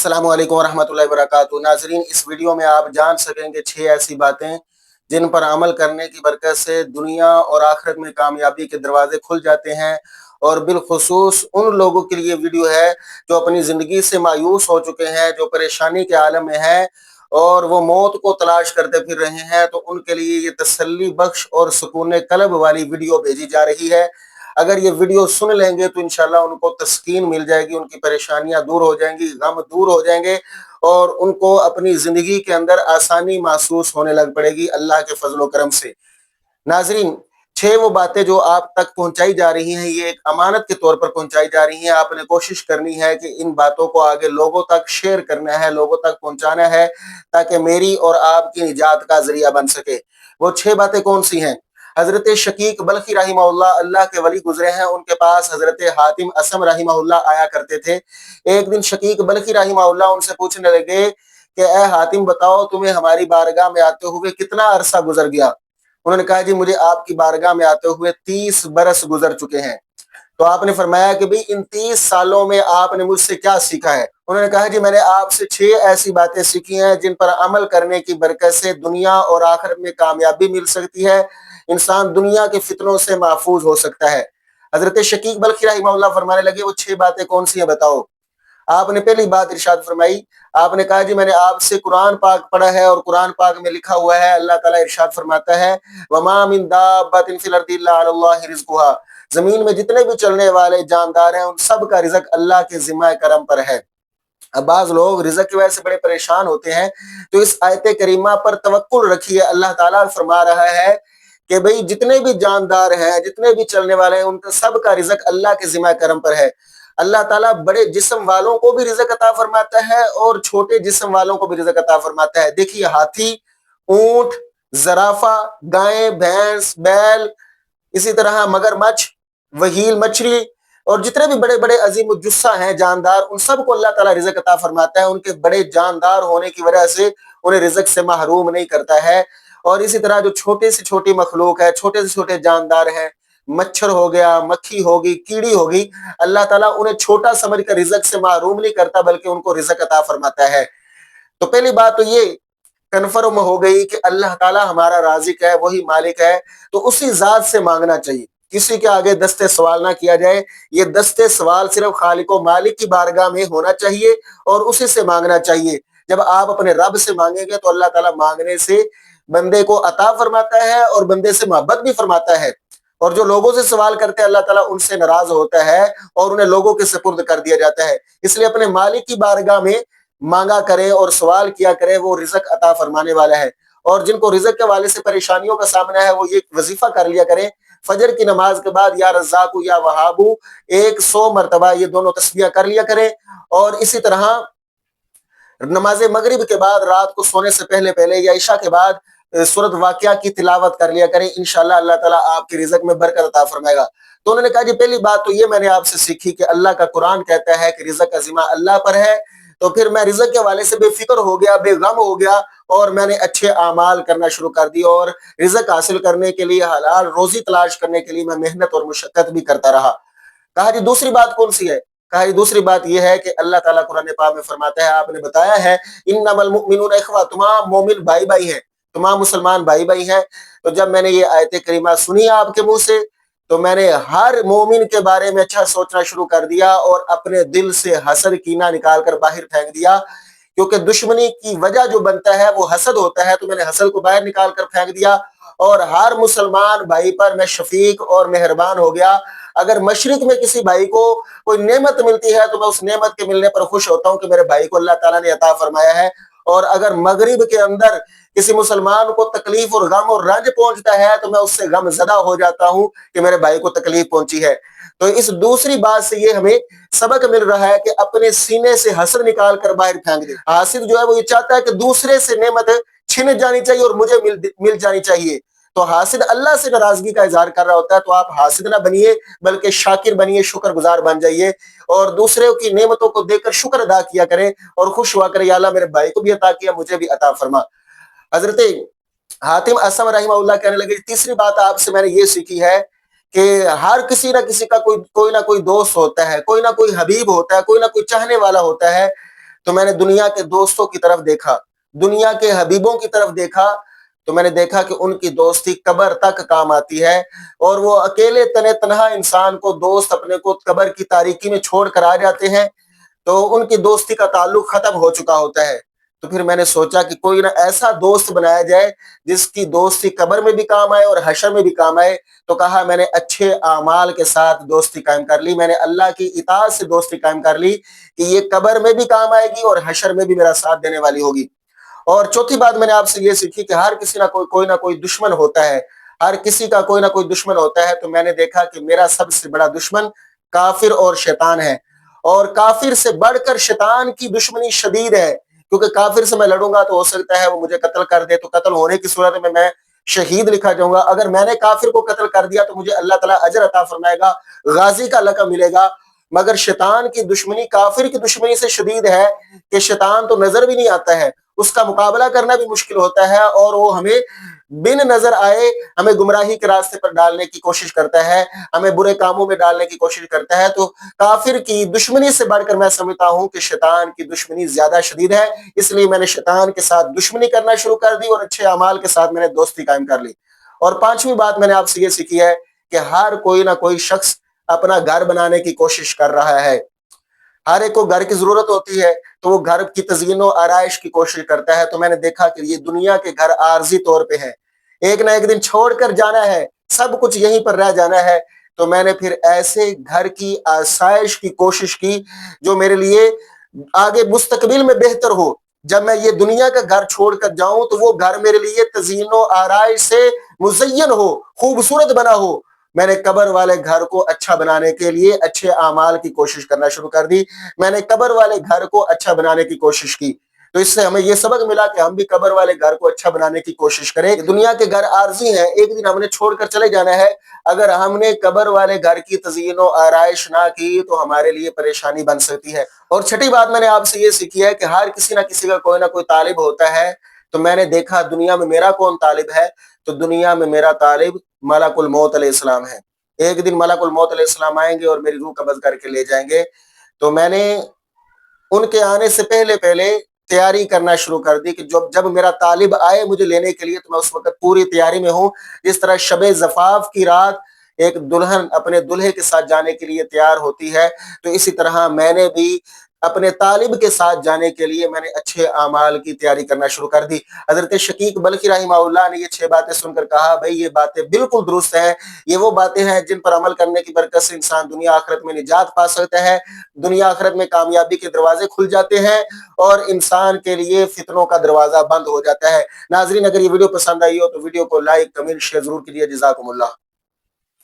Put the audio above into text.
अस्सलामु अलैकुम वरहमतुल्लाहि वबरकातुहू। नाजरीन, इस वीडियो में आप जान सकेंगे 6 ऐसी बातें जिन पर अमल करने की बरकत से दुनिया और आखिरत में कामयाबी के दरवाजे खुल जाते हैं। और बिलखुसूस उन लोगों के लिए वीडियो है जो अपनी ज़िंदगी से मायूस हो चुके हैं, जो परेशानी के आलम में हैं और वो मौत को तलाश करते फिर रहे हैं, तो उनके लिए ये तसल्ली बख्श और सुकून कल्ब वाली वीडियो भेजी जा रही है। अगर ये वीडियो सुन लेंगे तो इंशाल्लाह उनको तस्कीन मिल जाएगी, उनकी परेशानियां दूर हो जाएंगी, गम दूर हो जाएंगे और उनको अपनी जिंदगी के अंदर आसानी महसूस होने लग पड़ेगी अल्लाह के फजलो करम से। नाजरीन, 6 वो बातें जो आप तक पहुंचाई जा रही हैं, ये एक अमानत के तौर पर पहुंचाई जा रही हैं। आपने कोशिश करनी है कि इन बातों को आगे लोगों तक शेयर करना है, लोगों तक पहुंचाना है, ताकि मेरी और आपकी निजात का जरिया बन सके। वो 6 बातें कौन सी हैं? हजरत शकीक बल्खी रहिमहुल्लाह अल्लाह के वली गुजरे हैं, उनके पास हजरत हातिम असम रहिमहुल्लाह आया करते थे। एक दिन शकीक बल्खी रहिमहुल्लाह उनसे पूछने लगे कि ए हातिम, बताओ तुम्हें हमारी बारगाह में आते हुए कितना अरसा गुजर गया? उन्होंने कहा, जी मुझे आपकी बारगाह में आते हुए 30 बरस गुजर चुके हैं। तो आपने फरमाया कि भाई इन 30 सालों में आपने मुझसे क्या सीखा है? उन्होंने कहा, जी मैंने आपसे 6 ऐसी बातें सीखी हैं जिन पर अमल करने की बरकत से दुनिया और आखिरत में कामयाबी मिल सकती है, इंसान दुनिया के फितनों से महफूज हो सकता है। हजरत शकीक बल्खी रहिमहुल्लाह फरमाने लगे, वो 6 बातें कौन सी हैं बताओ? आपने पहली बात इरशाद फरमाई, आपने कहा, जी मैंने आपसे कुरान पाक पढ़ा है और कुरान पाक में लिखा हुआ है, अल्लाह ताला इरशाद फरमाता है, वमा मिन दाब्बतिन फिल अर्दि इल्ला अलल्लाहि रिज़्कुहा, जमीन में जितने भी चलने वाले जानदार हैं उन सब का रिज़्क अल्लाह के जिम्मा करम पर है। अब बाज लोग रिज़्क की वजह से बड़े परेशान होते हैं, तो इस आयत करीमा पर तवक्कुल रखिए। अल्लाह ताला फरमा रहा है कि भाई जितने भी जानदार हैं, जितने भी चलने वाले हैं, उनका सब का रिज़्क अल्लाह के जिम्मा करम पर है। अल्लाह ताला बड़े जिस्म वालों को भी रिज़्क अता फरमाता है और छोटे जिस्म वालों को भी रिज़्क अता फरमाता है। देखिए, हाथी, ऊंट, जराफा, गाय, भैंस, बैल, इसी तरह मगरमच्छ, वहील मछली और जितने भी बड़े बड़े अजीम जुस्सा हैं जानदार, उन सबको अल्लाह ताला रिज़्क अता फरमाता है। उनके बड़े जानदार होने की वजह से उन्हें रिज़्क से महरूम नहीं करता है। और इसी तरह जो छोटे से छोटी मखलूक है, छोटे से छोटे जानदार हैं, मच्छर हो गया, मक्खी होगी, कीड़ी होगी, अल्लाह ताला उन्हें छोटा समझ कर रिज़्क से महरूम नहीं करता, बल्कि उनको रिज़्क अता फरमाता है। तो पहली बात तो ये कन्फर्म हो गई कि अल्लाह ताला हमारा राज़िक है, वही मालिक है, तो उसी ज़ात से मांगना चाहिए। किसी के आगे दस्ते सवाल ना किया जाए। ये दस्ते सवाल सिर्फ खालिक व मालिक की बारगाह में होना चाहिए और उसी से मांगना चाहिए। जब आप अपने रब से मांगेंगे तो अल्लाह ताला मांगने से बंदे को अता फरमाता है और बंदे से मोहब्बत भी फरमाता है। और जो लोगों से सवाल करते हैं अल्लाह ताला उनसे नाराज होता है और उन्हें लोगों के सुपुर्द कर दिया जाता है। इसलिए अपने मालिक की बारगाह में मांगा करें और सवाल किया करें, वो रिज़्क अता फरमाने वाला है। और जिनको रिज़्क के हवाले से परेशानियों का सामना है, वो ये वजीफा कर लिया करें, फजर की नमाज के बाद या रज़्ज़ाक़ु या वहाबु 100 मरतबा ये दोनों तस्बीह कर लिया करें। और इसी तरह नमाज मगरिब के बाद रात को सोने से पहले पहले या इशा के बाद सूरत वाक़िया की तिलावत कर लिया करें। इंशाअल्लाह अल्लाह ताला आपके रिज़्क में बरकत अता फरमाएगा। तो उन्होंने कहा, जी पहली बात तो ये मैंने आपसे सीखी कि अल्लाह का कुरान कहता है कि रिज़्क का ज़िम्मा अल्लाह पर है। तो फिर मैं रिज़्क के हवाले से बेफिक्र हो गया, बेगम हो गया और मैंने अच्छे आमाल करना शुरू कर दिए और रिज़्क हासिल करने के लिए, हलाल रोज़ी तलाश करने के लिए मैं मेहनत और मुशक्कत भी करता रहा। कहा, जी दूसरी बात कौन सी है? कहा, जी दूसरी बात यह है कि अल्लाह ताला कुरान पाक में फरमाता है, आपने बताया है, इन्नमल मुमिनून इख्वा, तमाम मोमिन भाई भाई हैं, तमाम मुसलमान भाई भाई हैं। तो जब मैंने ये आयत करीमा सुनी आपके मुंह से, तो मैंने हर मोमिन के बारे में अच्छा सोचना शुरू कर दिया और अपने दिल से हसद कीना निकाल कर बाहर फेंक दिया। क्योंकि दुश्मनी की वजह जो बनता है वो हसद होता है, तो मैंने हसद को बाहर निकाल कर फेंक दिया और हर मुसलमान भाई पर मैं शफीक और मेहरबान हो गया। अगर मशरिक में किसी भाई को कोई नेमत मिलती है तो मैं उस नेमत के मिलने पर खुश होता हूँ कि मेरे भाई को अल्लाह ताला ने अता फरमाया है। और अगर मगरिब के अंदर किसी मुसलमान को तकलीफ और गम और रंज पहुंचता है तो मैं उससे गम ज़दा हो जाता हूँ कि मेरे भाई को तकलीफ पहुंची है। तो इस दूसरी बात से ये हमें सबक मिल रहा है कि अपने सीने से हसद निकाल कर बाहर फेंक दे। हासिद जो है वो ये चाहता है कि दूसरे से नेमत छिन जानी चाहिए और मुझे मिल जानी चाहिए। तो हासिद अल्लाह से नाराजगी का इजहार कर रहा होता है। तो आप हासिद ना बनिए, बल्कि शाकिर बनिए, शुक्रगुजार बन जाइए और दूसरों की नेमतों को देखकर शुक्र अदा किया करें और खुश हुआ करें, या अल्लाह मेरे भाई को भी अता किया, मुझे भी अता फरमा। हजरत हातिम असम रहिमहुल्लाह कहने लगे, तीसरी बात आपसे मैंने ये सीखी है कि हर किसी ना किसी का कोई कोई ना कोई दोस्त होता है, कोई ना कोई हबीब होता है, कोई ना कोई चाहने वाला होता है। تو میں نے دنیا کے دوستوں کی طرف دیکھا, دنیا کے حبیبوں کی طرف دیکھا, تو میں نے دیکھا کہ ان کی دوستی قبر تک کام آتی ہے, اور وہ اکیلے تنہا انسان کو, دوست اپنے کو قبر کی تاریکی میں چھوڑ کر آ جاتے ہیں, تو ان کی دوستی کا تعلق ختم ہو چکا ہوتا ہے. تو پھر میں نے سوچا کہ کوئی نہ ایسا دوست بنایا جائے جس کی دوستی قبر میں بھی کام آئے اور حشر میں بھی کام آئے. تو کہا میں نے اچھے اعمال کے ساتھ دوستی قائم کر لی, میں نے اللہ کی اطاعت سے دوستی قائم کر لی کہ یہ قبر میں بھی کام آئے گی اور حشر میں بھی میرا ساتھ دینے والی ہوگی. اور چوتھی بات میں نے آپ سے یہ سیکھی کہ ہر کسی کوئی نہ کوئی دشمن ہوتا ہے, ہر کسی کا کوئی نہ کوئی دشمن ہوتا ہے. تو میں نے دیکھا کہ میرا سب سے بڑا دشمن کافر اور شیطان ہے, اور کافر سے بڑھ کر شیطان کی دشمنی شدید ہے, کیونکہ کافر سے میں لڑوں گا تو ہو سکتا ہے وہ مجھے قتل کر دے, تو قتل ہونے کی صورت میں شہید لکھا جاؤں گا. اگر میں نے کافر کو قتل کر دیا تو مجھے اللہ تعالیٰ اجر عطا فرمائے گا, غازی کا لقب ملے گا. مگر شیطان کی دشمنی کافر کی دشمنی سے شدید ہے کہ شیطان تو نظر بھی نہیں آتا ہے, اس کا مقابلہ کرنا بھی مشکل ہوتا ہے, اور وہ ہمیں بن نظر آئے ہمیں گمراہی کے راستے پر ڈالنے کی کوشش کرتا ہے, ہمیں برے کاموں میں ڈالنے کی کوشش کرتا ہے. تو کافر کی دشمنی سے بڑھ کر میں سمجھتا ہوں کہ شیطان کی دشمنی زیادہ شدید ہے, اس لیے میں نے شیطان کے ساتھ دشمنی کرنا شروع کر دی اور اچھے اعمال کے ساتھ میں نے دوستی قائم کر لی. اور پانچویں بات میں نے آپ سے یہ سیکھی ہے کہ ہر کوئی نہ کوئی شخص اپنا گھر بنانے کی کوشش کر رہا ہے, ہر ایک کو گھر کی ضرورت ہوتی ہے, تو وہ گھر کی تزئین و آرائش کی کوشش کرتا ہے. تو میں نے دیکھا کہ یہ دنیا کے گھر عارضی طور پہ ہیں, ایک نہ ایک دن چھوڑ کر جانا ہے, سب کچھ یہیں پر رہ جانا ہے. تو میں نے پھر ایسے گھر کی آسائش کی کوشش کی جو میرے لیے آگے مستقبل میں بہتر ہو. جب میں یہ دنیا کا گھر چھوڑ کر جاؤں تو وہ گھر میرے لیے تزئین و آرائش سے مزین ہو, خوبصورت بنا ہو. میں نے قبر والے گھر کو اچھا بنانے کے لیے اچھے اعمال کی کوشش کرنا شروع کر دی, میں نے قبر والے گھر کو اچھا بنانے کی کوشش کی. تو اس سے ہمیں یہ سبق ملا کہ ہم بھی قبر والے گھر کو اچھا بنانے کی کوشش کریں. دنیا کے گھر عارضی ہیں, ایک دن ہم نے چھوڑ کر چلے جانا ہے. اگر ہم نے قبر والے گھر کی تزئین و آرائش نہ کی تو ہمارے لیے پریشانی بن سکتی ہے. اور چھٹی بات میں نے آپ سے یہ سیکھی ہے کہ ہر کسی نہ کسی کا کوئی نہ کوئی طالب ہوتا ہے. تو میں نے دیکھا دنیا میں میرا کون طالب ہے, تو دنیا میں میرا طالب ملک الموت علیہ السلام ہے. ایک دن ملک الموت علیہ السلام آئیں گے اور میری روح قبض کر کے لے جائیں گے. تو میں نے ان کے آنے سے پہلے تیاری کرنا شروع کر دی کہ جب میرا طالب آئے مجھے لینے کے لیے تو میں اس وقت پوری تیاری میں ہوں. جس طرح شب زفاف کی رات ایک دلہن اپنے دلہے کے ساتھ جانے کے لیے تیار ہوتی ہے, تو اسی طرح میں نے بھی اپنے طالب کے ساتھ جانے کے لیے میں نے اچھے اعمال کی تیاری کرنا شروع کر دی. حضرت شقیق بلخی رحمہ اللہ نے یہ 6 باتیں سن کر کہا بھائی یہ باتیں بالکل درست ہیں, یہ وہ باتیں ہیں جن پر عمل کرنے کی برکت سے انسان دنیا آخرت میں نجات پا سکتا ہے, دنیا آخرت میں کامیابی کے دروازے کھل جاتے ہیں اور انسان کے لیے فتنوں کا دروازہ بند ہو جاتا ہے. ناظرین اگر یہ ویڈیو پسند آئی ہو تو ویڈیو کو لائک کمنٹ شیئر ضرور کیجیے. جزاکم اللہ.